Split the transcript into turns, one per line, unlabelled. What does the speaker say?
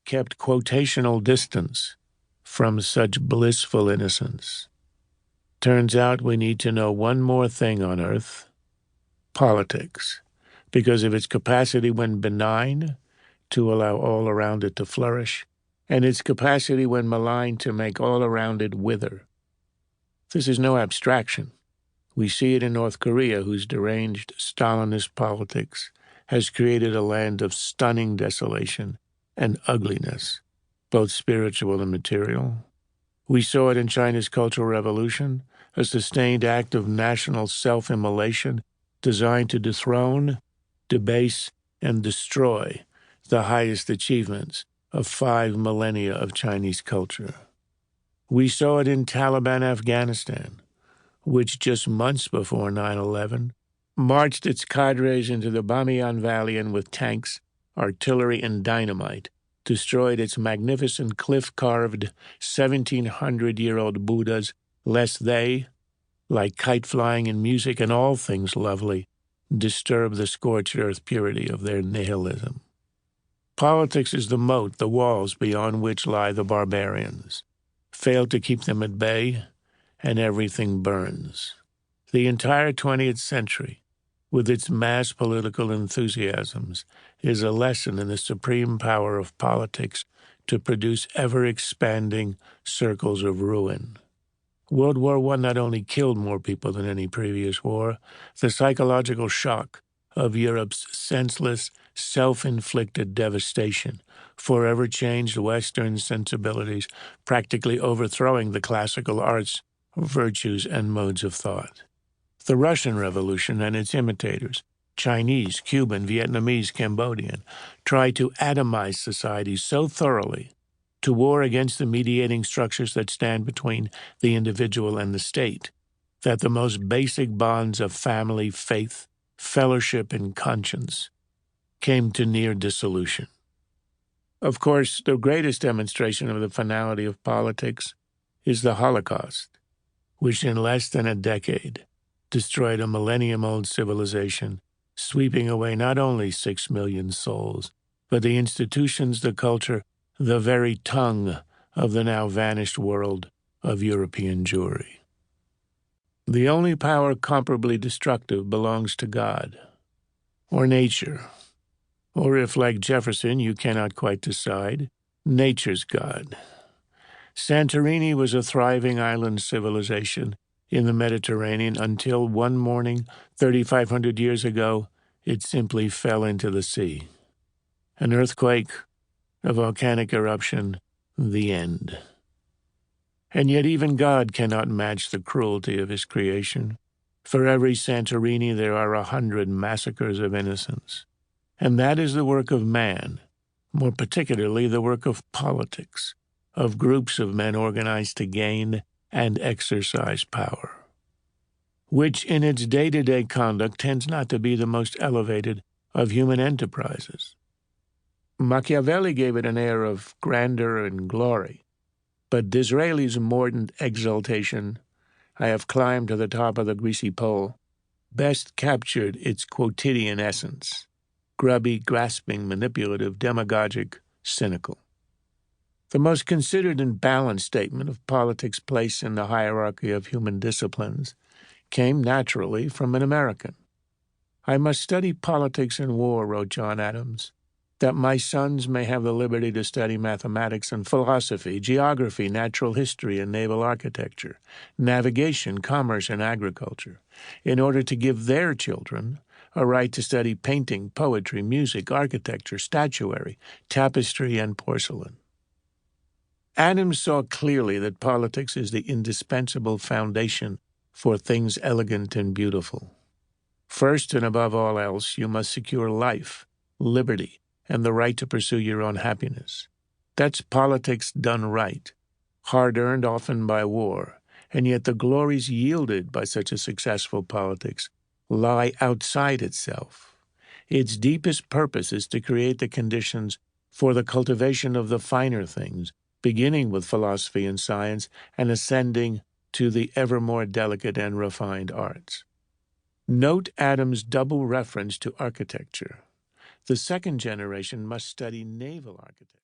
kept quotational distance from such blissful innocence. Turns out we need to know one more thing on Earth: politics, because of its capacity when benign to allow all around it to flourish, and its capacity when malign to make all around it wither. This is no abstraction. We see it in North Korea, whose deranged Stalinist politics has created a land of stunning desolation and ugliness, both spiritual and material. We saw it in China's Cultural Revolution, a sustained act of national self-immolation designed to dethrone, debase, and destroy the highest achievements of 5 millennia of Chinese culture. We saw it in Taliban Afghanistan, which just months before 9/11 marched its cadres into the Bamiyan Valley and with tanks, artillery, and dynamite destroyed its magnificent cliff-carved 1,700-year-old Buddhas, lest they, like kite-flying and music and all things lovely, disturb the scorched earth purity of their nihilism. Politics is the moat, the walls beyond which lie the barbarians. Fail to keep them at bay, and everything burns. The entire 20th century, with its mass political enthusiasms, is a lesson in the supreme power of politics to produce ever-expanding circles of ruin. World War I not only killed more people than any previous war, the psychological shock of Europe's senseless, self-inflicted devastation forever changed Western sensibilities, practically overthrowing the classical arts, virtues, and modes of thought. The Russian Revolution and its imitators, Chinese, Cuban, Vietnamese, Cambodian, tried to atomize society so thoroughly, to war against the mediating structures that stand between the individual and the state, that the most basic bonds of family, faith, fellowship, and conscience came to near dissolution. Of course, the greatest demonstration of the finality of politics is the Holocaust, which in less than a decade destroyed a millennium-old civilization, sweeping away not only 6 million souls, but the institutions, the culture, the very tongue of the now vanished world of European Jewry. The only power comparably destructive belongs to God, or nature, or if, like Jefferson, you cannot quite decide, nature's God. Santorini was a thriving island civilization in the Mediterranean until one morning, 3,500 years ago, it simply fell into the sea. An earthquake, a volcanic eruption, the end. And yet even God cannot match the cruelty of his creation. For every Santorini there are 100 massacres of innocents. And that is the work of man, more particularly the work of politics, of groups of men organized to gain and exercise power, which in its day-to-day conduct tends not to be the most elevated of human enterprises. Machiavelli gave it an air of grandeur and glory, but Disraeli's mordant exultation, "I have climbed to the top of the greasy pole," best captured its quotidian essence: grubby, grasping, manipulative, demagogic, cynical. The most considered and balanced statement of politics' place in the hierarchy of human disciplines came naturally from an American. "I must study politics and war," wrote John Adams, "that my sons may have the liberty to study mathematics and philosophy, geography, natural history, and naval architecture, navigation, commerce, and agriculture, in order to give their children a right to study painting, poetry, music, architecture, statuary, tapestry, and porcelain." Adams saw clearly that politics is the indispensable foundation for things elegant and beautiful. First and above all else, you must secure life, liberty, and the right to pursue your own happiness. That's politics done right, hard-earned often by war, and yet the glories yielded by such a successful politics lie outside itself. Its deepest purpose is to create the conditions for the cultivation of the finer things, beginning with philosophy and science and ascending to the ever more delicate and refined arts. Note Adams' double reference to architecture. The second generation must study naval architecture.